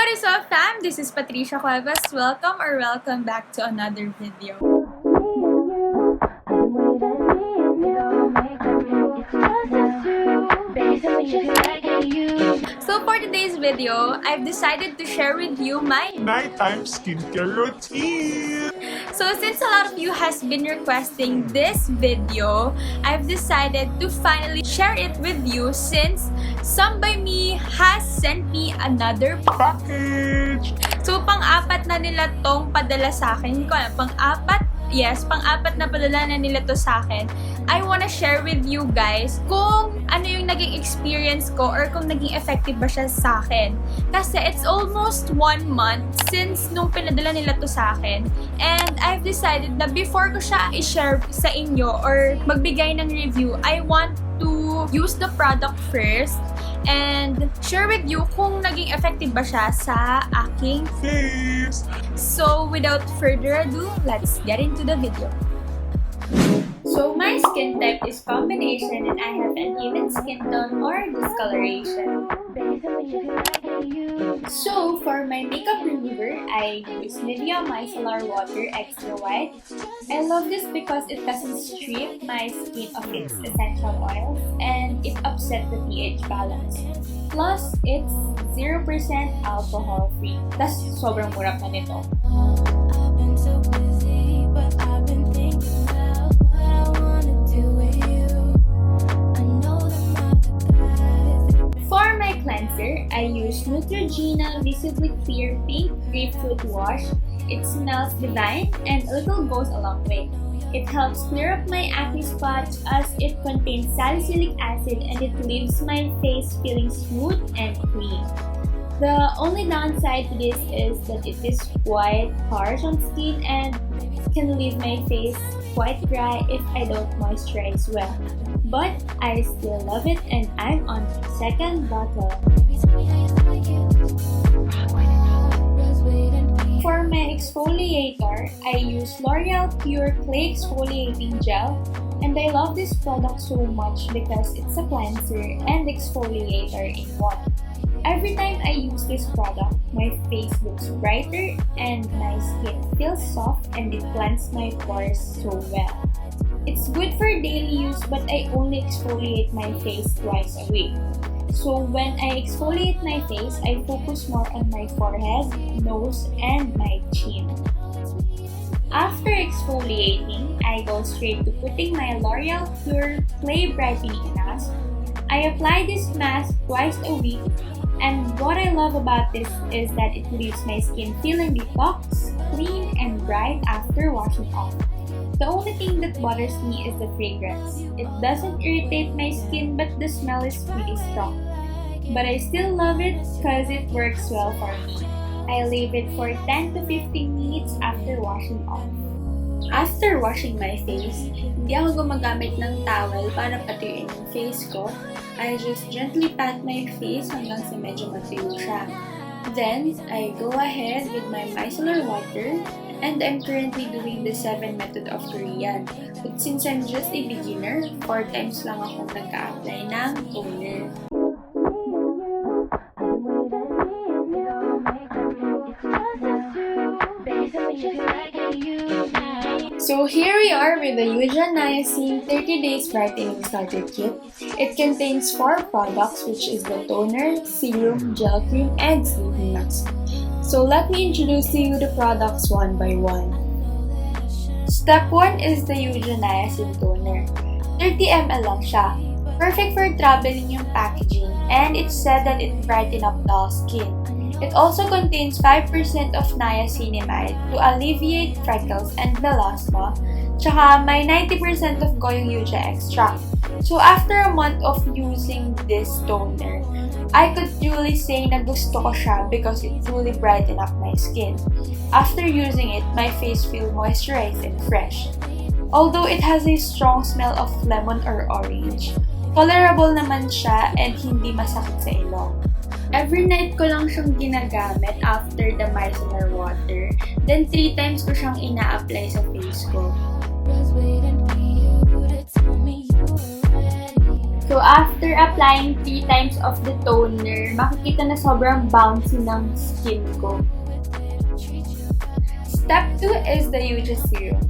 What is up, fam? This is Patricia Cuevas. Welcome back to another video. So for today's video, I've decided to share with you my nighttime skincare routine. So since a lot of you has been requesting this video, I've decided to finally share it with you since SomebyMi has sent me another Package! So pang-apat na nila tong padala sa akin. Hindi ko alam, pang-apat na padala na nila to sa akin. I wanna share with you guys kung ano yung naging experience ko or kung naging effective ba siya sa akin. Kasi it's almost 1 month since nung pinadala nila to sa akin. And I've decided na before ko siya i-share sa inyo or magbigay ng review, I want to use the product first and share with you kung naging effective ba siya sa aking face. So without further ado, let's get into the video. So my skin type is combination and I have an even skin tone or discoloration. So for my makeup remover, I use Nivea Micellar Water Extra White. I love this because it doesn't strip my skin of its essential oils and it upsets the pH balance. Plus, it's 0% alcohol free. Tas sobrang mura pa nito. I've been so busy, but I've been thinking about what I wanna do with you. I know that my guys. For my cleanser, I use Neutrogena Visibly Clear Pink Grapefruit Wash. It smells divine and a little goes a long way. It helps clear up my acne spots as it contains salicylic acid and it leaves my face feeling smooth and clean. The only downside to this is that it is quite harsh on skin and can leave my face quite dry if I don't moisturize well. But I still love it and I'm on the second bottle. For my exfoliator, I use Loreal Pure Clay Exfoliating Gel, and I love this product so much because it's a cleanser and exfoliator in one. Every time I use this product, my face looks brighter and my skin feels soft and it cleanses my pores so well. It's good for daily use but I only exfoliate my face twice a week. So when I exfoliate my face, I focus more on my forehead, nose, and my chin. After exfoliating, I go straight to putting my L'Oreal Pure Clay Brightening Mask. I apply this mask twice a week, and what I love about this is that it leaves my skin feeling detox, clean, and bright after washing off. The only thing that bothers me is the fragrance. It doesn't irritate my skin but the smell is pretty strong. But I still love it because it works well for me. I leave it for 10 to 15 minutes after washing off. After washing my face, hindi ako gumagamit ng towel para patuyuin yung face ko. I just gently pat my face hanggang sa medyo matuyo siya. Then, I go ahead with my micellar water and I'm currently doing the 7 method of Korean. But since I'm just a beginner, 4 times lang akong nagka-apply ng toner. So here we are with the Yuja Niacin 30 Days Brightening Starter Kit. It contains 4 products, which is the toner, serum, gel cream, and sleeping mask. So let me introduce to you the products one by one. Step 1 is the Yuja Niacin Toner. 30 ml lang siya. Perfect for traveling yung packaging, and it's said that it brightens up dull skin. It also contains 5% of niacinamide to alleviate freckles and melasma, tsaka may 90% of goyong yuja extract. So after a month of using this toner, I could truly say na gusto ko siya because it truly brightened up my skin. After using it, my face feels moisturized and fresh. Although it has a strong smell of lemon or orange, tolerable naman siya and hindi masakit sa ilong. Every night ko lang siyang ginagamit after the micellar water. Then 3 times ko siyang ina-apply sa face ko. So, after applying 3 times of the toner, makikita na sobrang bouncy ng skin ko. Step 2 is the Yuja Serum.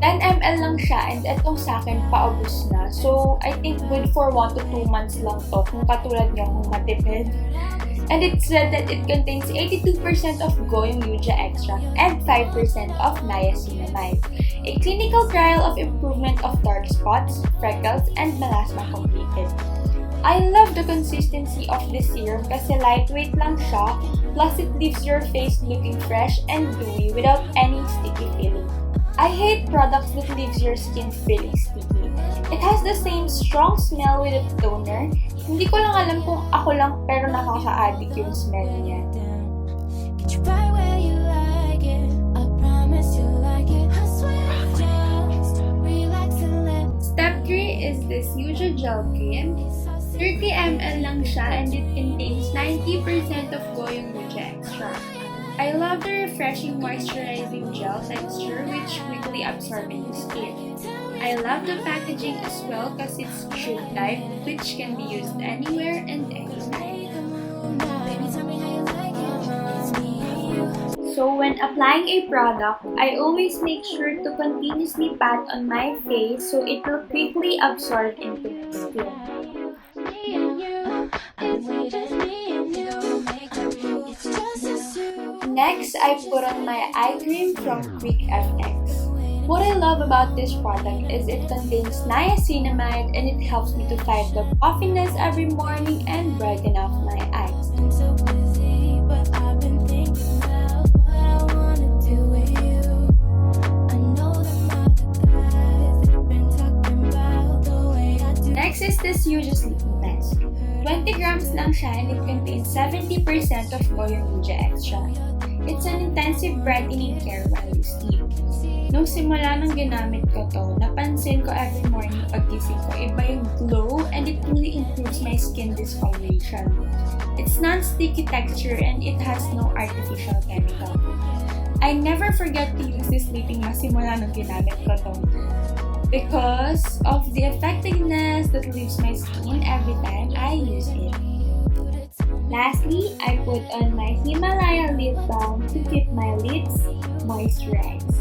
10 ml lang siya and itong sa akin paubos na. So, I think good for 1 to 2 months lang to kung katulad nyo kung matipid. And it said that it contains 82% of goyong Yuja extract and 5% of niacinamide. A clinical trial of improvement of dark spots, freckles, and melasma completed. I love the consistency of this serum kasi lightweight lang siya, plus it leaves your face looking fresh and dewy without any sticky feeling. I hate products that leaves your skin feeling sticky. It has the same strong smell with a toner. Hindi ko lang alam kung ako lang pero nakaka-addict yung smell niya. Get you right where you like it. I promise you like it. I swear just relax and let. Step 3 is this Yuja Gel Cream. 30 ml lang siya and it contains 90% of goyong Yuja extract. I love the refreshing moisturizing gel texture which quickly absorbs into skin. I love the packaging as well because it's tube type which can be used anywhere and anytime. Baby, tell me how you like it. It's me and you. So when applying a product, I always make sure to continuously pat on my face so it will quickly absorb into my skin. Me and you. I we just me and you. Make up. It's just us two. Next, I put on my eye cream from FX. What I love about this product is it contains niacinamide and it helps me to fight the puffiness every morning and brighten up my eyes. Been so busy, but I've been thinking about what I wanna do with you. I know that my guys have been talking about the way I do. Next is this Yuja Sleeping Mask. 20 grams lang siya and it contains 70% of goyong Yuja extract. It's an intensive brightening care while you sleep. Nung simula nang ginamit ko to, napansin ko every morning paggising ko, iba yung glow and it really improves my skin discoloration. It's non-sticky texture and it has no artificial chemical. I never forget to use this sleeping mask simula nung ginamit ko to because of the effectiveness that leaves my skin every time I use it. Lastly, I put on my Himalaya lip balm to keep my lips moisturized.